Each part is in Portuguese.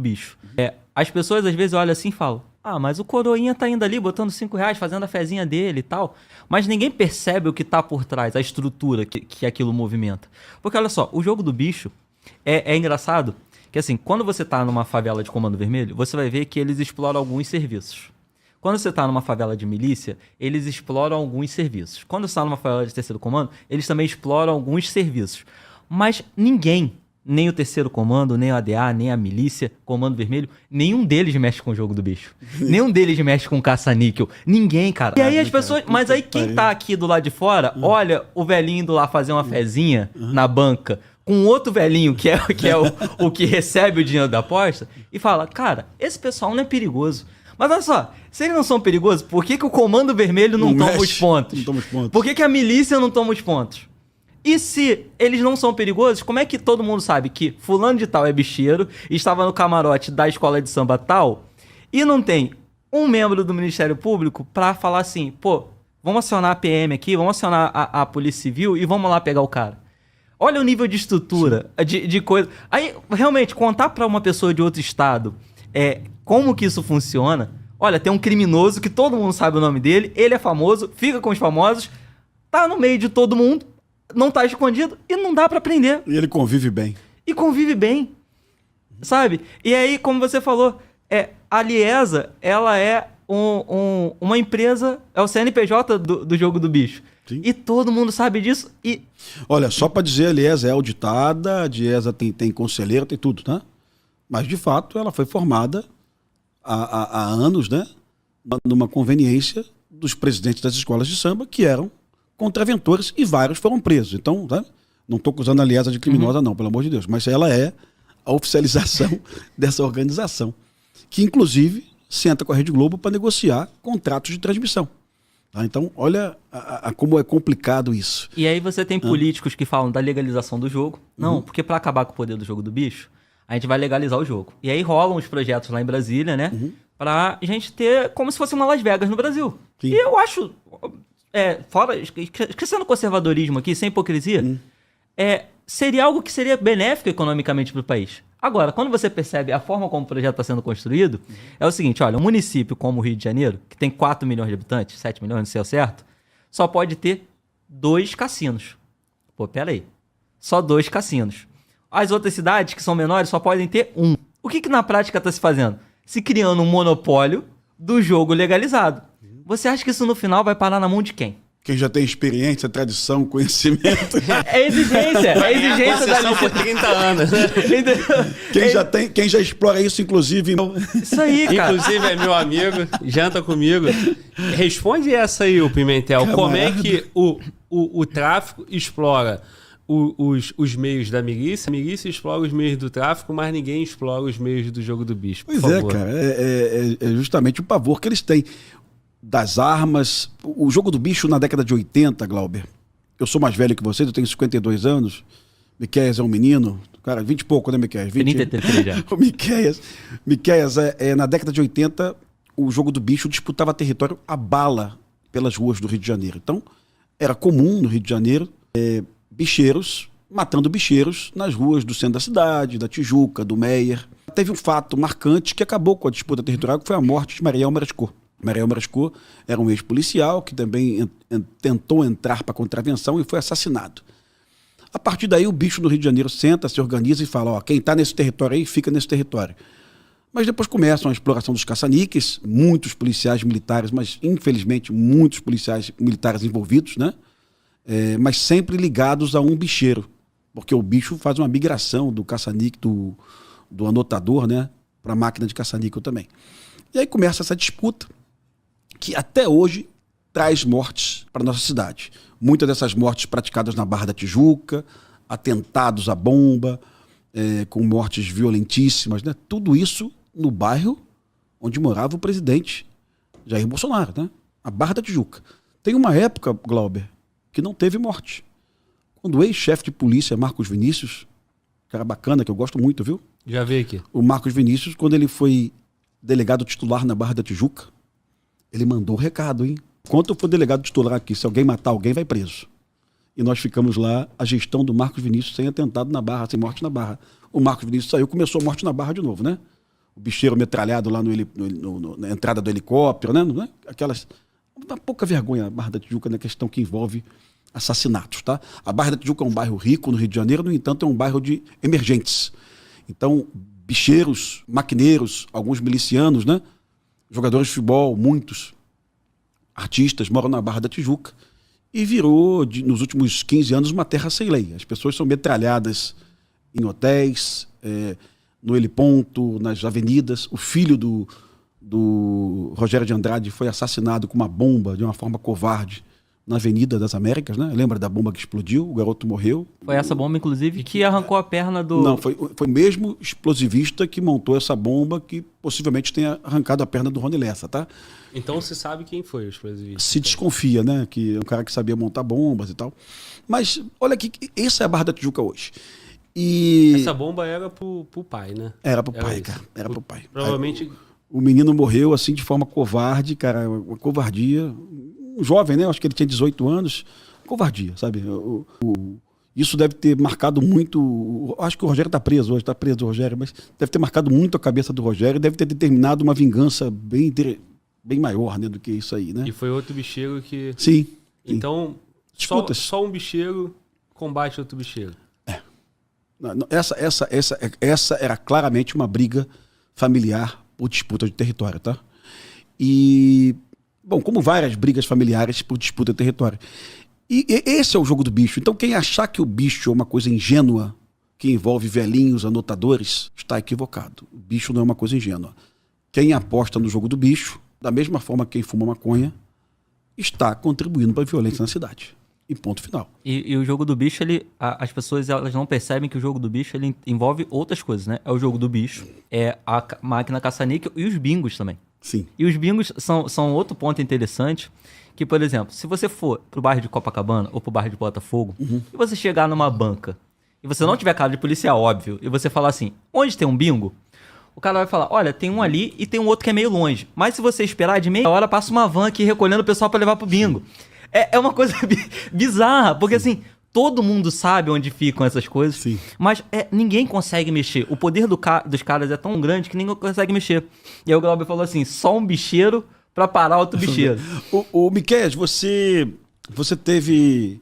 bicho. As pessoas às vezes olham assim e falam, mas o coroinha tá indo ali botando R$5, fazendo a fezinha dele e tal. Mas ninguém percebe o que tá por trás, a estrutura que aquilo movimenta. Porque olha só, o jogo do bicho é engraçado que assim, quando você tá numa favela de Comando Vermelho, você vai ver que eles exploram alguns serviços. Quando você tá numa favela de milícia, eles exploram alguns serviços. Quando você tá numa favela de terceiro comando, eles também exploram alguns serviços. Mas ninguém, nem o terceiro comando, nem o ADA, nem a milícia, Comando Vermelho, nenhum deles mexe com o jogo do bicho. Nenhum deles mexe com caça-níquel. Ninguém, cara. E aí as pessoas... Mas aí quem tá aqui do lado de fora, olha o velhinho indo lá fazer uma fezinha na banca, com outro velhinho que é o que recebe o dinheiro da aposta, e fala, cara, esse pessoal não é perigoso. Mas olha só, se eles não são perigosos, por que o Comando Vermelho não toma os pontos? Não toma os pontos. Por que a milícia não toma os pontos? E se eles não são perigosos, como é que todo mundo sabe que fulano de tal é bicheiro, estava no camarote da escola de samba tal, e não tem um membro do Ministério Público pra falar assim, pô, vamos acionar a PM aqui, vamos acionar a Polícia Civil e vamos lá pegar o cara. Olha o nível de estrutura, de coisa. Aí, realmente, contar pra uma pessoa de outro estado como que isso funciona. Olha, tem um criminoso que todo mundo sabe o nome dele, ele é famoso, fica com os famosos, tá no meio de todo mundo, não tá escondido e não dá pra prender. E ele convive bem. E convive bem, sabe? E aí, como você falou, a Liesa, ela é uma empresa, é o CNPJ do jogo do bicho. Sim. E todo mundo sabe disso. E olha, só para dizer, a Liesa é auditada, a Liesa tem conselheiro, tem tudo, tá? Mas, de fato, ela foi formada há anos, né? Numa conveniência dos presidentes das escolas de samba, que eram contraventores, e vários foram presos. Então, tá? Não estou acusando a Liesa de criminosa, não, pelo amor de Deus. Mas ela é a oficialização dessa organização, que, inclusive, senta com a Rede Globo para negociar contratos de transmissão. Então, olha como é complicado isso. E aí você tem políticos que falam da legalização do jogo. Não, porque para acabar com o poder do jogo do bicho, a gente vai legalizar o jogo. E aí rolam os projetos lá em Brasília, né? Pra gente ter como se fosse uma Las Vegas no Brasil. Sim. E eu acho, esquecendo o conservadorismo aqui, sem hipocrisia, seria algo que seria benéfico economicamente para o país. Agora, quando você percebe a forma como o projeto está sendo construído, é o seguinte, olha, um município como o Rio de Janeiro, que tem 4 milhões de habitantes, 7 milhões, não sei ao certo, só pode ter 2 cassinos. Pô, peraí. Só 2 cassinos. As outras cidades, que são menores, só podem ter 1. O que na prática está se fazendo? Se criando um monopólio do jogo legalizado. Você acha que isso no final vai parar na mão de quem? Quem já tem experiência, tradição, conhecimento. É exigência da licença por 30 anos. Quem já explora isso, inclusive. Isso aí, cara. Inclusive é meu amigo, janta comigo. Responde essa aí, o Pimentel. Camarada. Como é que o tráfico explora os meios da milícia? A milícia explora os meios do tráfico, mas ninguém explora os meios do jogo do bicho. Pois é, cara. É justamente o pavor que eles têm. Das armas. O jogo do bicho na década de 80, Glauber. Eu sou mais velho que vocês, eu tenho 52 anos. Miqueias é um menino. Cara, 20 e pouco, né, Miqueias? 33 já. O Miqueias, na década de 80, o jogo do bicho disputava território a bala pelas ruas do Rio de Janeiro. Então, era comum no Rio de Janeiro bicheiros matando bicheiros nas ruas do centro da cidade, da Tijuca, do Meier. Teve um fato marcante que acabou com a disputa territorial, que foi a morte de Mariel Marescot. Mariel Marescot era um ex-policial que também tentou entrar para contravenção e foi assassinado. A partir daí, o bicho no Rio de Janeiro senta, se organiza e fala, quem está nesse território aí, fica nesse território. Mas depois começam a exploração dos caça-níqueis, muitos policiais militares, mas infelizmente muitos policiais militares envolvidos, né? Mas sempre ligados a um bicheiro, porque o bicho faz uma migração do caça-níquel, do anotador, né, para a máquina de caça-níquel também. E aí começa essa disputa, que até hoje traz mortes para nossa cidade. Muitas dessas mortes praticadas na Barra da Tijuca, atentados à bomba, com mortes violentíssimas, né? Tudo isso no bairro onde morava o presidente Jair Bolsonaro, né? A Barra da Tijuca. Tem uma época, Glauber, que não teve morte. Quando o ex-chefe de polícia, Marcos Vinícius, cara bacana, que eu gosto muito, viu? Já veio aqui. O Marcos Vinícius, quando ele foi delegado titular na Barra da Tijuca, ele mandou um recado, hein? Enquanto eu for delegado titular aqui, se alguém matar alguém, vai preso. E nós ficamos lá, a gestão do Marcos Vinícius sem atentado na Barra, sem morte na Barra. O Marcos Vinícius saiu, começou a morte na Barra de novo, né? o bicheiro metralhado lá na entrada do helicóptero, né? Não é? Aquelas... Uma pouca vergonha a Barra da Tijuca na questão que envolve assassinatos, tá? A Barra da Tijuca é um bairro rico no Rio de Janeiro, no entanto é um bairro de emergentes. Então, bicheiros, maquineiros, alguns milicianos, né? Jogadores de futebol, muitos artistas moram na Barra da Tijuca e virou, nos últimos 15 anos, uma terra sem lei. As pessoas são metralhadas em hotéis, no heliponto, nas avenidas. O filho do Rogério de Andrade foi assassinado com uma bomba de uma forma covarde na Avenida das Américas, né? Lembra da bomba que explodiu? O garoto morreu. Foi essa bomba, inclusive, que arrancou a perna do... Não, foi o mesmo explosivista que montou essa bomba que possivelmente tenha arrancado a perna do Rony Lessa, tá? Então você sabe quem foi o explosivista. Se desconfia, né? Que é um cara que sabia montar bombas e tal. Mas, olha aqui, essa é a Barra da Tijuca hoje. E... Essa bomba era pro pai, né? Era pro pai, isso. cara. Era pro pai. Provavelmente... Aí, o menino morreu assim de forma covarde, cara. Uma covardia. Um jovem, né? Eu acho que ele tinha 18 anos. Covardia, sabe? Isso deve ter marcado muito... Acho que o Rogério está preso hoje, está preso o Rogério, mas deve ter marcado muito a cabeça do Rogério, deve ter determinado uma vingança bem maior, né, do que isso aí, né? E foi outro bicheiro que... Sim. Então, só um bicheiro combate outro bicheiro. Essa era claramente uma briga familiar por disputa de território, tá? E... Bom, como várias brigas familiares por disputa de território. E esse é o jogo do bicho. Então quem achar que o bicho é uma coisa ingênua, que envolve velhinhos, anotadores, está equivocado. O bicho não é uma coisa ingênua. Quem aposta no jogo do bicho, da mesma forma que quem fuma maconha, está contribuindo para a violência na cidade. E ponto final. E o jogo do bicho, as pessoas elas não percebem que o jogo do bicho ele envolve outras coisas, né? É o jogo do bicho, é a máquina caça-níquel e os bingos também. Sim. E os bingos são outro ponto interessante, que, por exemplo, se você for pro bairro de Copacabana ou pro bairro de Botafogo, e você chegar numa banca, e você não tiver cara de policial, óbvio, e você falar assim, onde tem um bingo? O cara vai falar, olha, tem um ali e tem um outro que é meio longe. Mas se você esperar de meia hora, passa uma van aqui recolhendo o pessoal pra levar pro bingo. É uma coisa bizarra, porque assim, todo mundo sabe onde ficam essas coisas, Sim. mas ninguém consegue mexer. O poder dos caras é tão grande que ninguém consegue mexer. E aí o Glauber falou assim, só um bicheiro pra parar outro bicheiro. O Miqueias, você teve...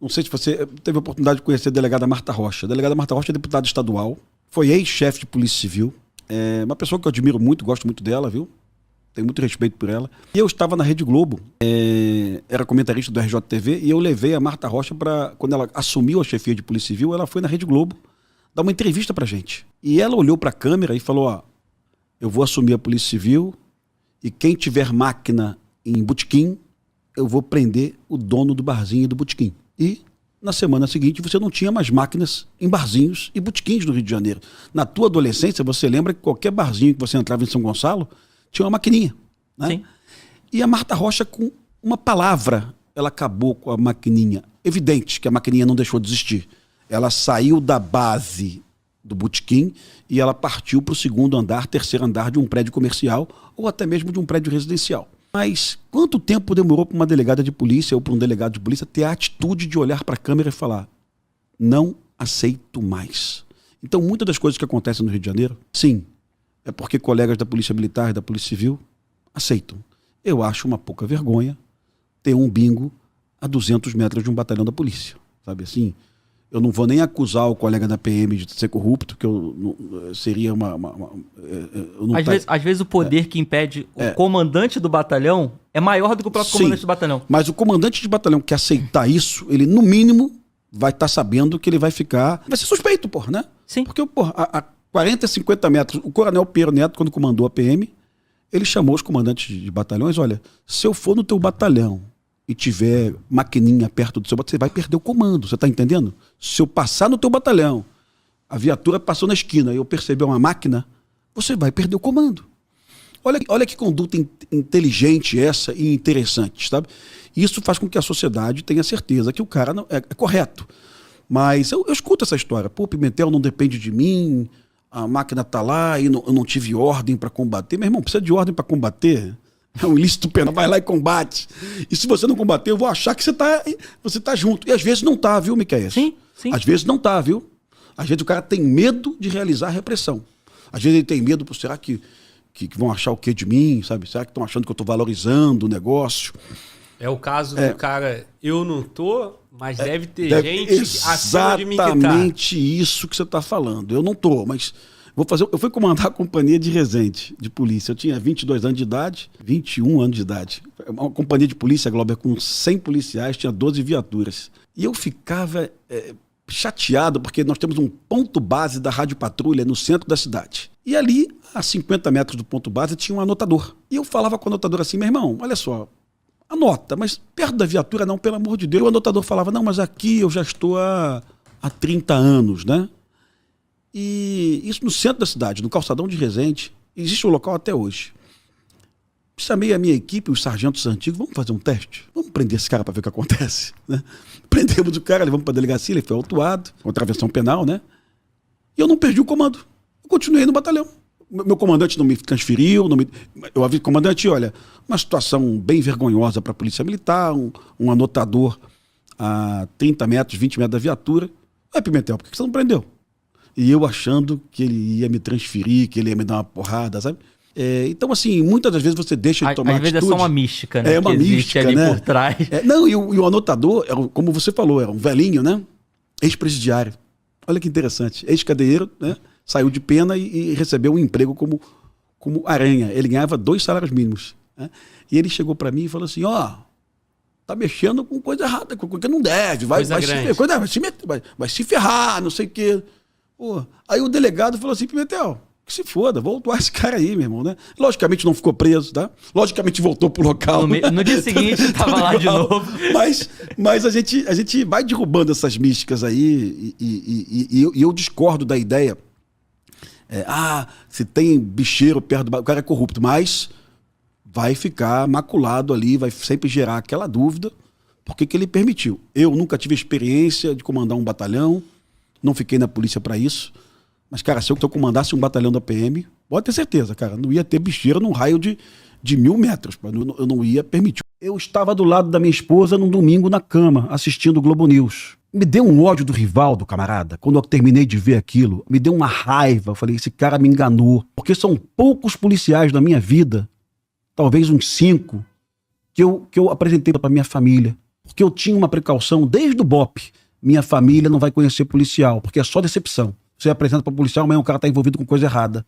Não sei se você teve a oportunidade de conhecer a delegada Marta Rocha. A delegada Marta Rocha é deputada estadual, foi ex-chefe de Polícia Civil, é uma pessoa que eu admiro muito, gosto muito dela, viu? Tenho muito respeito por ela. E eu estava na Rede Globo, era comentarista do RJTV, e eu levei a Marta Rocha para... Quando ela assumiu a chefia de Polícia Civil, ela foi na Rede Globo dar uma entrevista pra gente. E ela olhou para a câmera e falou, ó, eu vou assumir a Polícia Civil e quem tiver máquina em botequim, eu vou prender o dono do barzinho e do botequim. E na semana seguinte você não tinha mais máquinas em barzinhos e botequins no Rio de Janeiro. Na tua adolescência, você lembra que qualquer barzinho que você entrava em São Gonçalo tinha uma maquininha, né? Sim. E a Marta Rocha, com uma palavra, ela acabou com a maquininha. Evidente que a maquininha não deixou de existir. Ela saiu da base do botequim e ela partiu para o segundo andar, terceiro andar de um prédio comercial ou até mesmo de um prédio residencial. Mas quanto tempo demorou para uma delegada de polícia ou para um delegado de polícia ter a atitude de olhar para a câmera e falar, não aceito mais? Então, muitas das coisas que acontecem no Rio de Janeiro, sim, é porque colegas da Polícia Militar e da Polícia Civil aceitam. Eu acho uma pouca vergonha ter um bingo a 200 metros de um batalhão da polícia. Sabe assim? Eu não vou nem acusar o colega da PM de ser corrupto, que seria Às vezes o poder que impede o comandante do batalhão é maior do que o próprio comandante do batalhão. Mas o comandante de batalhão que aceitar isso, ele no mínimo vai estar sabendo que ele vai ser suspeito, porra, né? Sim. Porque, porra, a 40, 50 metros, o coronel Piero Neto, quando comandou a PM, ele chamou os comandantes de batalhões, olha, se eu for no teu batalhão e tiver maquininha perto do seu batalhão, você vai perder o comando, você está entendendo? Se eu passar no teu batalhão, a viatura passou na esquina e eu perceber uma máquina, você vai perder o comando. Olha que conduta inteligente essa e interessante, sabe? Isso faz com que a sociedade tenha certeza que o cara é correto. Mas eu escuto essa história, pô, Pimentel não depende de mim, a máquina está lá e eu não tive ordem para combater. Meu irmão, precisa de ordem para combater? É um ilícito penal, vai lá e combate. E se você não combater, eu vou achar que você tá junto. E às vezes não tá, viu, Miqueias? Sim, sim. Às vezes não tá, viu? Às vezes o cara tem medo de realizar a repressão. Às vezes ele tem medo, pô, será que vão achar o quê de mim, sabe? Será que estão achando que eu estou valorizando o negócio? É o caso do cara, eu não tô, mas deve ter gente acima de mim que tá. Exatamente isso que você está falando. Eu não tô, mas eu fui comandar a companhia de Resende, de polícia. Eu tinha 22 anos de idade, 21 anos de idade. Uma companhia de polícia, Glauber, com 100 policiais, tinha 12 viaturas. E eu ficava chateado, porque nós temos um ponto base da Rádio Patrulha no centro da cidade. E ali, a 50 metros do ponto base, tinha um anotador. E eu falava com o anotador assim, meu irmão, olha só, anota, mas perto da viatura não, pelo amor de Deus. E o anotador falava, não, mas aqui eu já estou há 30 anos, né? E isso no centro da cidade, no calçadão de Resende, existe um local até hoje. Chamei a minha equipe, os sargentos antigos, vamos fazer um teste? Vamos prender esse cara para ver o que acontece, né? Prendemos o cara, levamos para a delegacia, ele foi autuado, contravenção penal, né? E eu não perdi o comando. Eu continuei no batalhão. Meu comandante não me transferiu, eu avisei, comandante, olha, uma situação bem vergonhosa para a Polícia Militar, um anotador a 30 metros, 20 metros da viatura. Pimentel, por que você não prendeu? E eu achando que ele ia me transferir, que ele ia me dar uma porrada, sabe? Então, assim, muitas das vezes você deixa ele tomar atitude. Às vezes é só uma mística, né? É uma mística, ali né? Por trás. Não, e o anotador, como você falou, era um velhinho, né? Ex-presidiário. Olha que interessante. Ex-cadeiro, né? Saiu de pena e recebeu um emprego como aranha. Ele ganhava 2 salários mínimos, né? E ele chegou para mim e falou assim, tá mexendo com coisa errada, com coisa que não deve, vai se ferrar, não sei o quê. Pô. Aí o delegado falou assim, Pimentel, que se foda, vou autuar esse cara aí, meu irmão, né? Logicamente não ficou preso, tá? Logicamente voltou pro local. No dia seguinte tava lá de novo. Mas a gente vai derrubando essas místicas aí e eu discordo da ideia. Se tem bicheiro perto do... O cara é corrupto, mas vai ficar maculado ali, vai sempre gerar aquela dúvida. Por que ele permitiu? Eu nunca tive experiência de comandar um batalhão, não fiquei na polícia para isso. Mas, cara, se eu comandasse um batalhão da PM, pode ter certeza, cara, não ia ter bicheira num raio de 1.000 metros. Eu não ia permitir. Eu estava do lado da minha esposa num domingo na cama, assistindo o Globo News. Me deu um ódio do Rivaldo, camarada. Quando eu terminei de ver aquilo, me deu uma raiva. Eu falei, esse cara me enganou. Porque são poucos policiais na minha vida, talvez uns 5, que eu apresentei para minha família. Porque eu tinha uma precaução desde o BOP. Minha família não vai conhecer policial, porque é só decepção. Você apresenta para o policial, amanhã o cara está envolvido com coisa errada.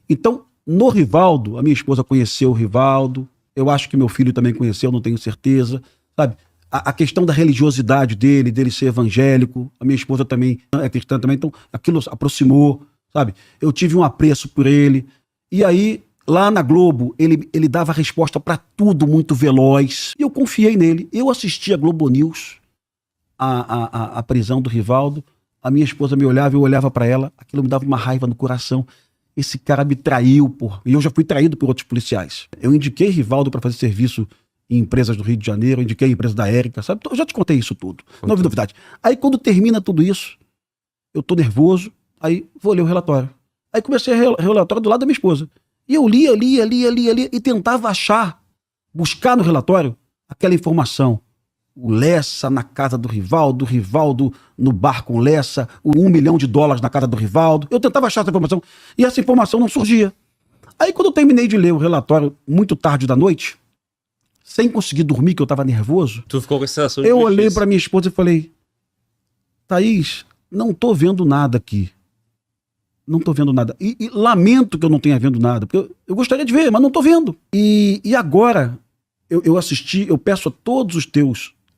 Então, no Rivaldo, a minha esposa conheceu o Rivaldo, eu acho que meu filho também conheceu, não tenho certeza, sabe? A questão da religiosidade dele ser evangélico, a minha esposa também é cristã também, então aquilo aproximou, sabe? Eu tive um apreço por ele. E aí, lá na Globo, ele dava resposta para tudo muito veloz. E eu confiei nele. Eu assisti a Globo News, a prisão do Rivaldo. A minha esposa me olhava, eu olhava para ela, aquilo me dava uma raiva no coração. Esse cara me traiu, pô. E eu já fui traído por outros policiais. Eu indiquei Rivaldo para fazer serviço em empresas do Rio de Janeiro, eu indiquei a empresa da Érica, sabe? Eu já te contei isso tudo. Não houve novidade. Aí quando termina tudo isso, eu tô nervoso, aí vou ler o relatório. Aí comecei a ler o relatório do lado da minha esposa. E eu lia e tentava buscar no relatório aquela informação. O Lessa na casa do Rivaldo, o Rivaldo no bar com o Lessa, o $1 milhão na casa do Rivaldo. Eu tentava achar essa informação e essa informação não surgia. Aí quando eu terminei de ler o relatório muito tarde da noite, sem conseguir dormir, que eu tava nervoso, tu ficou com essa sensação de eu olhei pra minha esposa e falei, Thaís, não tô vendo nada aqui. Não tô vendo nada. E lamento que eu não tenha vendo nada, porque eu gostaria de ver, mas não tô vendo. E agora, eu assisti, eu peço a todos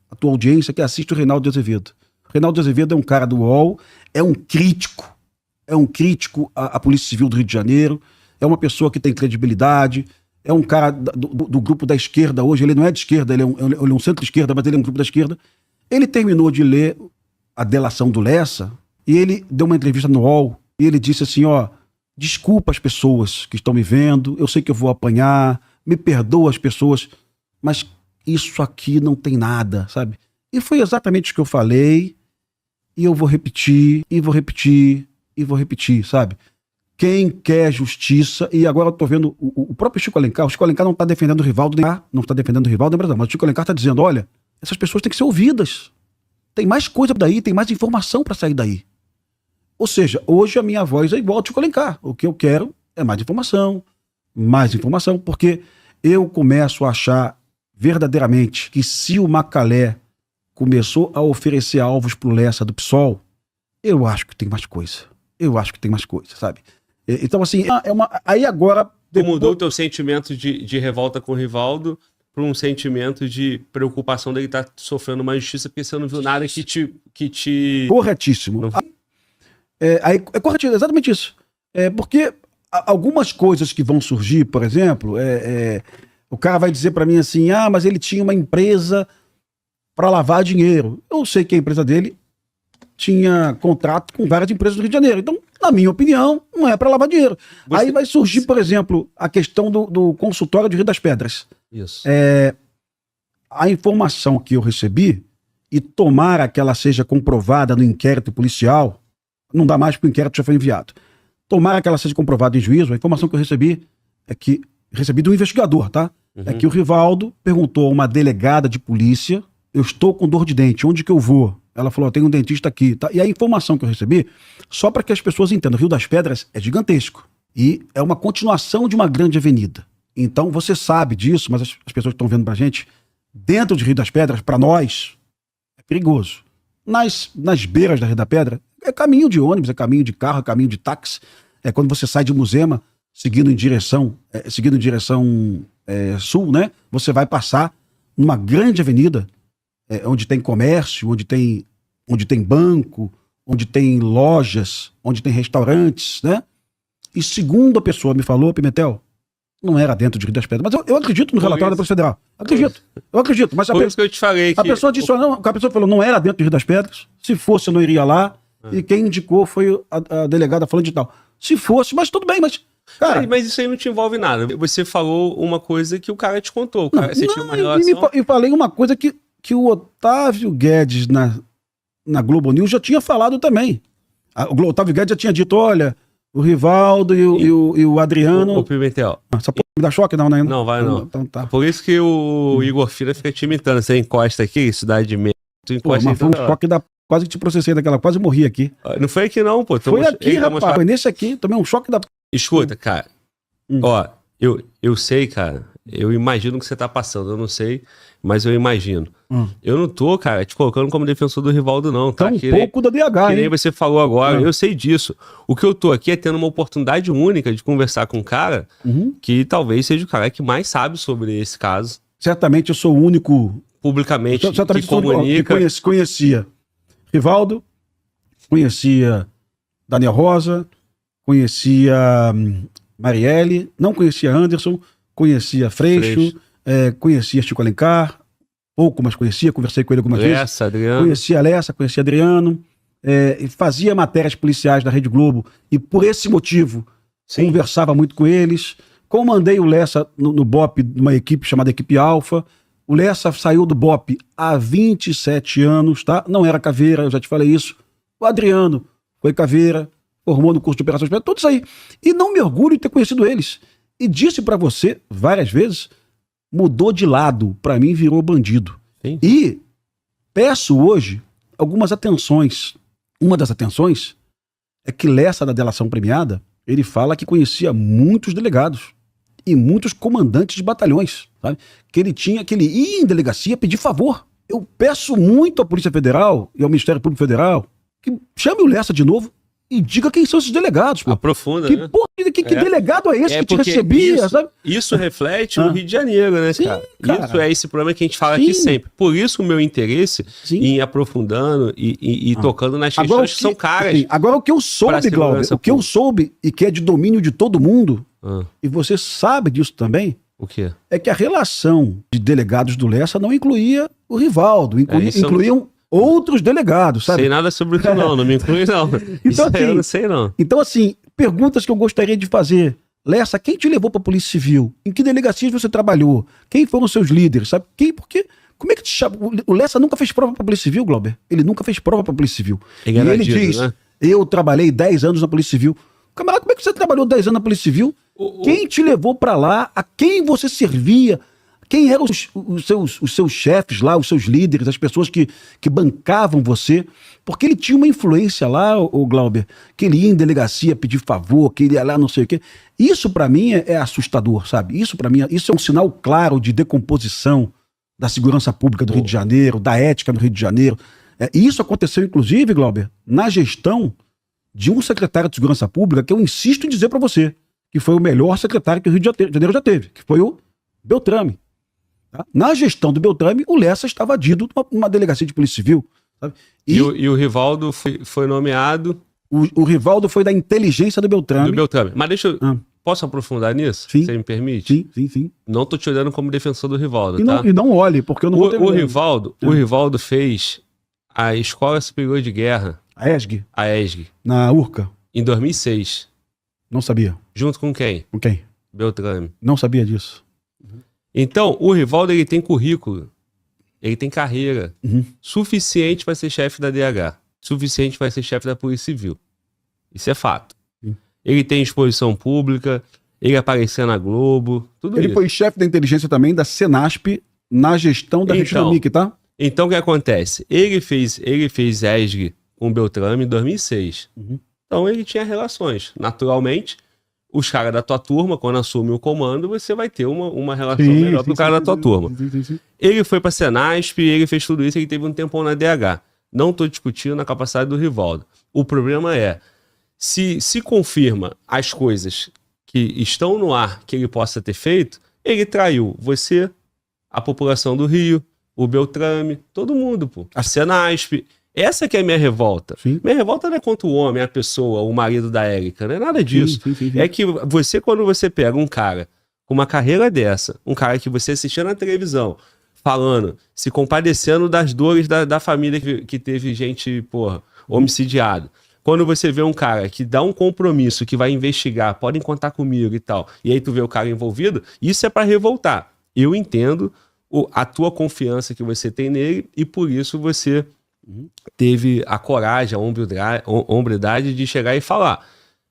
a tua audiência que assiste o Reinaldo de Azevedo. O Reinaldo de Azevedo é um cara do UOL, é um crítico à Polícia Civil do Rio de Janeiro, é uma pessoa que tem credibilidade, é um cara do grupo da esquerda hoje, ele não é de esquerda, ele é um centro-esquerda, mas ele é um grupo da esquerda. Ele terminou de ler a delação do Lessa e ele deu uma entrevista no UOL e ele disse assim, desculpa as pessoas que estão me vendo, eu sei que eu vou apanhar, me perdoa as pessoas, mas isso aqui não tem nada, sabe? E foi exatamente o que eu falei, e eu vou repetir, sabe? Quem quer justiça, e agora eu tô vendo o próprio Chico Alencar não está defendendo o Rivaldo, não está defendendo o Rivaldo, mas o Chico Alencar está dizendo, olha, essas pessoas têm que ser ouvidas. Tem mais coisa daí, tem mais informação para sair daí. Ou seja, hoje a minha voz é igual ao Chico Alencar. O que eu quero é mais informação, porque eu começo a achar verdadeiramente que se o Macalé começou a oferecer alvos pro Lessa do PSOL, eu acho que tem mais coisa. Sabe? Então, assim, aí agora... Tu mudou o teu sentimento de revolta com o Rivaldo para um sentimento de preocupação dele estar sofrendo uma injustiça porque você não viu nada que te... Corretíssimo. Não... É corretíssimo, exatamente isso. Porque algumas coisas que vão surgir, por exemplo, o cara vai dizer para mim assim, mas ele tinha uma empresa para lavar dinheiro. Eu sei que a empresa dele tinha contrato com várias empresas do Rio de Janeiro. Então, na minha opinião, não é para lavar dinheiro. Aí vai surgir, por exemplo, a questão do consultório de Rio das Pedras. Isso. A informação que eu recebi, e tomara que ela seja comprovada no inquérito policial, não dá mais porque o inquérito já foi enviado. Tomara que ela seja comprovada em juízo, a informação que eu recebi recebi do investigador, tá? Uhum. É que o Rivaldo perguntou a uma delegada de polícia, eu estou com dor de dente, onde que eu vou? Ela falou, tem um dentista aqui, tá? E a informação que eu recebi, só para que as pessoas entendam, o Rio das Pedras é gigantesco e é uma continuação de uma grande avenida. Então você sabe disso, mas as pessoas que estão vendo pra gente, dentro de Rio das Pedras, para nós, é perigoso. Nas beiras da Rio da Pedra, é caminho de ônibus, é caminho de carro, é caminho de táxi. É quando você sai de Muzema, seguindo em direção sul, né? Você vai passar numa grande avenida, onde tem comércio, onde tem banco, onde tem lojas, onde tem restaurantes, né? E segundo a pessoa me falou, Pimentel, não era dentro de Rio das Pedras. Mas eu acredito no relatório da Polícia Federal. Eu acredito. Mas Por isso que eu te falei que... A pessoa disse, a pessoa falou, não era dentro de Rio das Pedras. Se fosse, eu não iria lá. E quem indicou foi a delegada falando de tal. Se fosse, mas tudo bem, mas... Cara, mas isso aí não te envolve nada. Você falou uma coisa que o cara te contou. Você tinha uma relação... E falei uma coisa que o Otávio Guedes na Globo News já tinha falado também. O Otávio Guedes já tinha dito, olha, o Rivaldo e o Adriano... O Pimentel. Essa porra me dá choque? Não, né? Não, vai não. Então, tá. Por isso que o Igor Filho fica te imitando. Você encosta aqui, cidade de merda. Tu encosta mas foi um choque quase que te processei daquela, quase morri aqui. Não foi aqui não, pô. Foi aqui, rapaz. Foi nesse aqui, tomei um choque da... Escuta, cara. Ó, eu sei, cara. Eu imagino o que você tá passando. Eu não sei, mas eu imagino. Eu não tô, cara, te colocando como defensor do Rivaldo, não. Tá? Um pouco da DH, que nem você falou agora. Eu sei disso. O que eu tô aqui é tendo uma oportunidade única de conversar com um cara que talvez seja o cara que mais sabe sobre esse caso. Certamente eu sou o único... Publicamente certamente que comunica. Que conhecia Rivaldo, conhecia Daniel Rosa, conhecia Marielle, não conhecia Anderson, conhecia Freixo. Conhecia Chico Alencar, pouco, mas conversei com ele algumas vezes. Adriano. Conhecia Lessa, conhecia Adriano, fazia matérias policiais da Rede Globo e por esse motivo conversava muito com eles. Comandei o Lessa no BOPE, numa equipe chamada Equipe Alfa. O Lessa saiu do BOPE há 27 anos, tá? Não era caveira, eu já te falei isso. O Adriano foi caveira, formou no curso de operações, todos aí. E não me orgulho de ter conhecido eles. E disse pra você várias vezes, mudou de lado, pra mim virou bandido. Sim. E peço hoje algumas atenções. Uma das atenções é que Lessa, da delação premiada, ele fala que conhecia muitos delegados e muitos comandantes de batalhões, sabe? Que ele ia em delegacia pedir favor. Eu peço muito à Polícia Federal e ao Ministério Público Federal que chame o Lessa de novo e diga quem são esses delegados. Pô. Aprofunda, que, né? Porra, que delegado é esse que te recebia, isso, sabe? Isso reflete o Rio de Janeiro, né, Sim, cara? Isso é esse problema que a gente fala aqui sempre. Por isso o meu interesse em ir aprofundando e tocando nas questões que são caras. Sim. Agora o que eu soube, Glauber, eu soube e que é de domínio de todo mundo, e você sabe disso também, o quê? É que a relação de delegados do Lessa não incluía o Rivaldo, incluíam outros delegados, sabe? Sei nada sobre isso não me inclui não. Então, assim, eu não sei não. Então assim, perguntas que eu gostaria de fazer. Lessa, quem te levou pra Polícia Civil? Em que delegacias você trabalhou? Quem foram os seus líderes, sabe? Como é que te chama? O Lessa nunca fez prova pra Polícia Civil, Glauber. Ele nunca fez prova pra Polícia Civil. E ele diz, né? Eu trabalhei 10 anos na Polícia Civil. Camarada, como é que você trabalhou 10 anos na Polícia Civil? Quem te levou pra lá? A quem você servia? Quem eram os seus chefes lá, os seus líderes, as pessoas que bancavam você? Porque ele tinha uma influência lá, o Glauber, que ele ia em delegacia pedir favor, que ele ia lá não sei o quê. Isso pra mim é assustador, sabe? Isso pra mim, isso é um sinal claro de decomposição da segurança pública do Rio de Janeiro, da ética do Rio de Janeiro. E isso aconteceu, inclusive, Glauber, na gestão de um secretário de segurança pública que eu insisto em dizer pra você, que foi o melhor secretário que o Rio de Janeiro já teve, que foi o Beltrame. Tá? Na gestão do Beltrame, o Lessa estava adido numa delegacia de polícia civil. Sabe? E o Rivaldo foi nomeado... O Rivaldo foi da inteligência do Beltrame. Mas deixa eu... Posso aprofundar nisso? Sim. Você me permite? Sim. Não tô te olhando como defensor do Rivaldo, e tá? Não olhe, porque eu não vou ter o Rivaldo fez a Escola Superior de Guerra. A ESG? A ESG. Na URCA? Em 2006. Não sabia. Junto com quem? Com quem? Beltrame. Não sabia disso. Então, o Rivaldo, ele tem currículo, ele tem carreira suficiente para ser chefe da DH, suficiente para ser chefe da Polícia Civil. Isso é fato. Ele tem exposição pública, ele aparecer na Globo, tudo isso. Ele foi chefe da inteligência também da Senasp na gestão da Regina Mick, tá? Então, o que acontece? Ele fez ESG com o Beltrame em 2006. Então, ele tinha relações. Naturalmente, os caras da tua turma, quando assume o comando, você vai ter uma relação melhor pro cara da tua turma. Sim. Ele foi pra Senasp, ele fez tudo isso, ele teve um tempão na DH. Não tô discutindo a capacidade do Rivaldo. O problema é, se confirma as coisas que estão no ar que ele possa ter feito, ele traiu você, a população do Rio, o Beltrame, todo mundo, pô. A Senasp. Essa que é a minha revolta. Sim. Minha revolta não é contra o homem, a pessoa, o marido da Érica, não é nada disso. Sim. É que você, quando você pega um cara com uma carreira dessa, um cara que você assistia na televisão, falando, se compadecendo das dores da família que teve gente, homicidiado. Quando você vê um cara que dá um compromisso, que vai investigar, podem contar comigo e tal, e aí tu vê o cara envolvido, isso é pra revoltar. Eu entendo a tua confiança que você tem nele e por isso você teve a coragem, a hombridade de chegar e falar.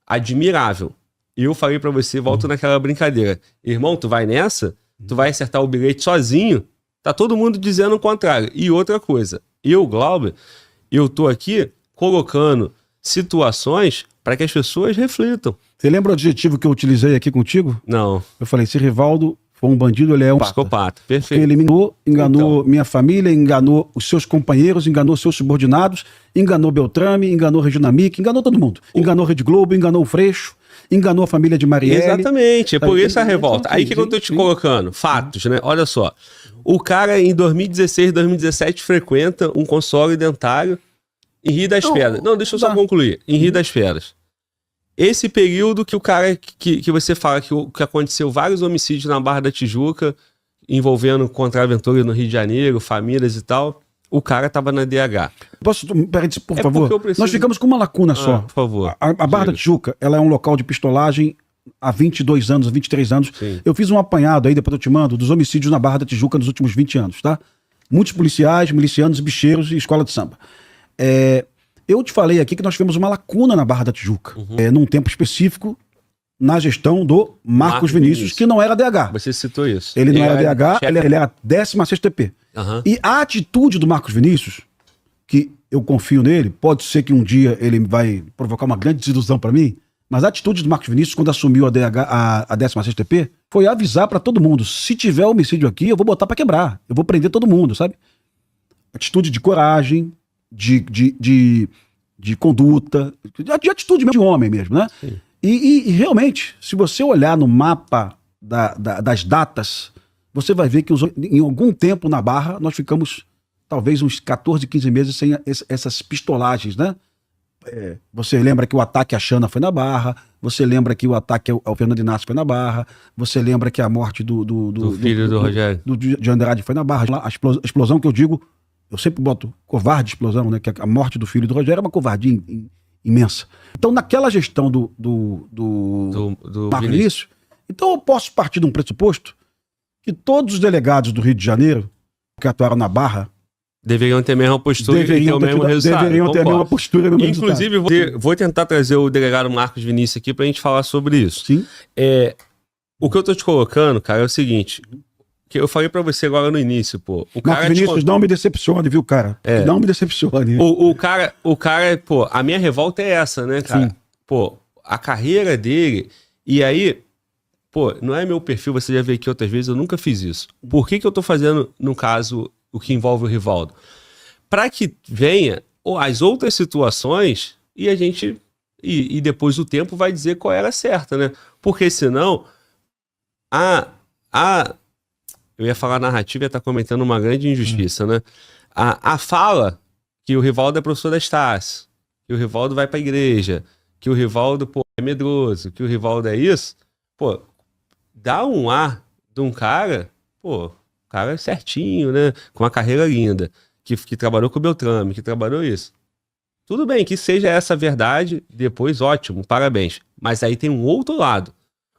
Admirável. Eu falei pra você, volto naquela brincadeira. Irmão, tu vai nessa? Tu vai acertar o bilhete sozinho? Tá todo mundo dizendo o contrário. E outra coisa, eu, Glauber, eu tô aqui colocando situações para que as pessoas reflitam. Você lembra o adjetivo que eu utilizei aqui contigo? Não. Eu falei, se Rivaldo for um bandido, ele é um psicopata. Perfeito. Ele me enganou minha família, enganou os seus companheiros, enganou seus subordinados, enganou Beltrame, enganou Regina Mick, enganou todo mundo. Enganou Rede Globo, enganou o Freixo, enganou a família de Marielle. Exatamente, é por isso a revolta. Aí o que eu tô te colocando? Fatos, né? Olha só. O cara em 2016, 2017 frequenta um consórcio dentário em Rio das Pedras. Não, deixa eu só concluir. Em Rio das Pedras. Esse período que o cara que você fala que aconteceu vários homicídios na Barra da Tijuca, envolvendo contraventura no Rio de Janeiro, famílias e tal, o cara tava na DH. Peraí, por favor. Nós ficamos com uma lacuna só. Por favor. A Barra da Tijuca, ela é um local de pistolagem há 22 anos, 23 anos. Sim. Eu fiz um apanhado aí, depois eu te mando, dos homicídios na Barra da Tijuca nos últimos 20 anos, tá? Muitos policiais, milicianos, bicheiros e escola de samba. Eu te falei aqui que nós tivemos uma lacuna na Barra da Tijuca, num tempo específico, na gestão do Marcos Vinícius, que não era DH. Você citou isso. Ele não era DH, ele era 16º TP. E a atitude do Marcos Vinícius, que eu confio nele, pode ser que um dia ele vai provocar uma grande desilusão para mim, mas a atitude do Marcos Vinícius, quando assumiu a 16º TP, foi avisar para todo mundo, se tiver homicídio aqui, eu vou botar para quebrar, eu vou prender todo mundo, sabe? Atitude de coragem, de conduta, de atitude mesmo de homem mesmo, né? E realmente, se você olhar no mapa das datas, você vai ver que em algum tempo na Barra nós ficamos talvez uns 14, 15 meses sem essas pistolagens, né? Você lembra que o ataque à Xana foi na Barra, você lembra que o ataque ao Fernando Inácio foi na Barra, você lembra que a morte do filho do Rogério de Andrade foi na Barra. A explosão que eu digo, eu sempre boto covarde explosão, né? Que a morte do filho do Rogério é uma covardia imensa. Então, naquela gestão do Marcos Vinícius, então eu posso partir de um pressuposto que todos os delegados do Rio de Janeiro que atuaram na Barra deveriam ter a mesma postura e ter o mesmo resultado. Deveriam ter a mesma postura e o mesmo Inclusive, vou tentar trazer o delegado Marcos Vinícius aqui pra gente falar sobre isso. Sim. O que eu tô te colocando, cara, é o seguinte. que eu falei pra você agora no início, pô. O cara Vinícius, não me decepcione, viu, cara? Não me decepcione. O cara, pô, a minha revolta é essa, né, cara? Sim. Pô, a carreira dele, e aí, pô, não é meu perfil, você já veio aqui outras vezes, eu nunca fiz isso. Por que eu tô fazendo, no caso, o que envolve o Rivaldo? Pra que venha as outras situações e a gente, e depois o tempo vai dizer qual era a certa, né? Porque senão, eu ia falar narrativa e ia estar cometendo uma grande injustiça, né? A fala que o Rivaldo é professor da Estácio, que o Rivaldo vai pra igreja, que o Rivaldo, pô, é medroso, que o Rivaldo é isso, pô, dá um ar de um cara, pô, cara certinho, né? Com uma carreira linda, que trabalhou com o Beltrame, que trabalhou isso. Tudo bem, que seja essa a verdade, depois ótimo, parabéns. Mas aí tem um outro lado.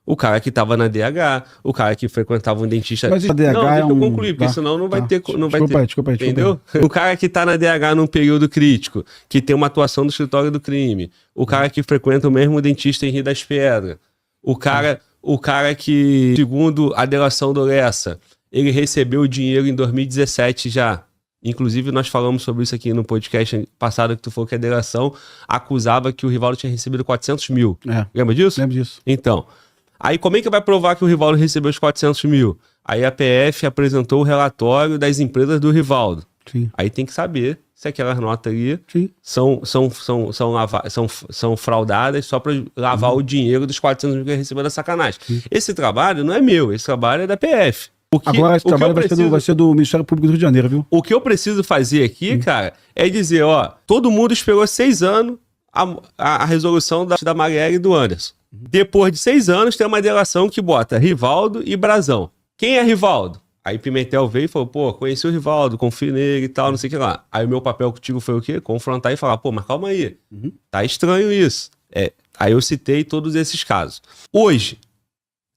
O cara que tava na DH, o cara que frequentava um dentista... Mas a DH não, é deixa eu concluir, porque senão não vai ter... Não vai ter, desculpa aí. entendeu? O cara que tá na DH num período crítico, que tem uma atuação do escritório do crime, o cara que frequenta o mesmo dentista em Rio das Pedras, o cara que, segundo a delação do Lessa, ele recebeu o dinheiro em 2017 já. Inclusive, nós falamos sobre isso aqui no podcast passado, que tu falou que a delação acusava que o Rivaldo tinha recebido 400 mil. Lembra disso? Lembro disso. Então, aí como é que vai provar que o Rivaldo recebeu os 400 mil? Aí a PF apresentou o relatório das empresas do Rivaldo. Sim. Aí tem que saber se aquelas notas ali Sim. são fraudadas só para lavar o dinheiro dos 400 mil que ele recebeu da sacanagem. Esse trabalho não é meu, esse trabalho é da PF. Agora esse trabalho vai ser do Ministério Público do Rio de Janeiro, viu? O que eu preciso fazer aqui, cara, é dizer, ó, todo mundo esperou 6 anos a resolução da Marielle e do Anderson. Depois de 6 anos, tem uma delação que bota Rivaldo e Brazão. Quem é Rivaldo? Aí Pimentel veio e falou, pô, conheci o Rivaldo, confio nele e tal, não sei o que lá. Aí o meu papel contigo foi o quê? Confrontar e falar, pô, mas calma aí, tá estranho isso. Aí eu citei todos esses casos. Hoje,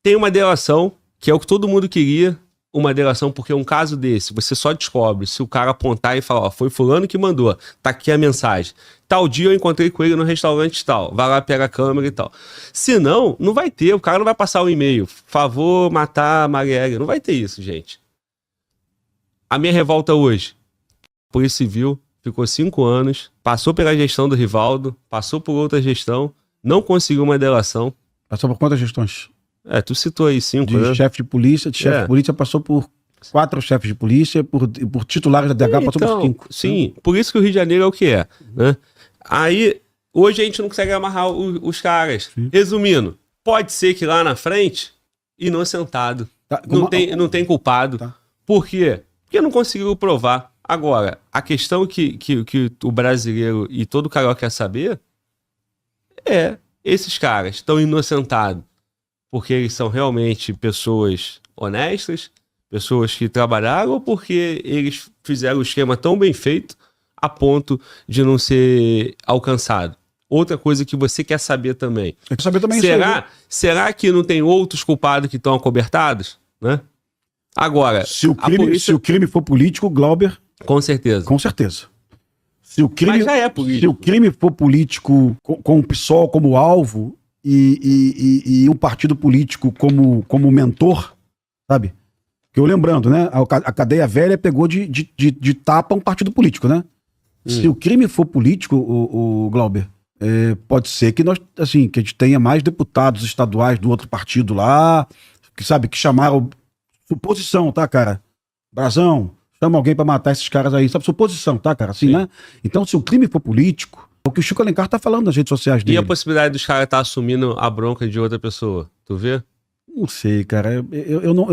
tem uma delação, que é o que todo mundo queria, uma delação, porque um caso desse, você só descobre se o cara apontar e falar, ó, foi fulano que mandou, tá aqui a mensagem. Tal dia eu encontrei com ele no restaurante tal, vai lá, pega a câmera e tal. Se não, não vai ter, o cara não vai passar o e-mail, favor matar a Marielle, não vai ter isso, gente. A minha revolta hoje, Polícia Civil, ficou 5 anos, passou pela gestão do Rivaldo, passou por outra gestão, não conseguiu uma delação. Passou por quantas gestões? Tu citou aí 5, né? Chefe de polícia, de polícia passou por 4 chefes de polícia, por titulares da DH passou por 5. Sim, por isso que o Rio de Janeiro é o que é, né? Aí, hoje a gente não consegue amarrar os caras. Sim. Resumindo, pode ser que lá na frente, inocentado, não tem culpado. Tá. Por quê? Porque não conseguiu provar. Agora, a questão que o brasileiro e todo carioca quer saber é, esses caras estão inocentados porque eles são realmente pessoas honestas, pessoas que trabalharam, ou porque eles fizeram o esquema tão bem feito a ponto de não ser alcançado? Outra coisa que você quer saber também. Eu quero saber também será que não tem outros culpados que estão acobertados? Né? Agora, se o crime for político, Glauber... Com certeza. Com certeza. Se o crime, mas já é político. Se o crime for político com o PSOL como alvo e um partido político como mentor, sabe? Que eu lembrando, né? A cadeia velha pegou de tapa um partido político, né? Se o crime for político, o Glauber, pode ser que nós, assim, que a gente tenha mais deputados estaduais do outro partido lá, que sabe, que chamaram suposição, tá, cara? Brazão, chama alguém pra matar esses caras aí, sabe? Suposição, tá, cara? Assim, né? Então, se o crime for político, é o que o Chico Alencar tá falando nas redes sociais dele. E a possibilidade dos caras estar assumindo a bronca de outra pessoa? Tu vê? Não sei, cara. Eu não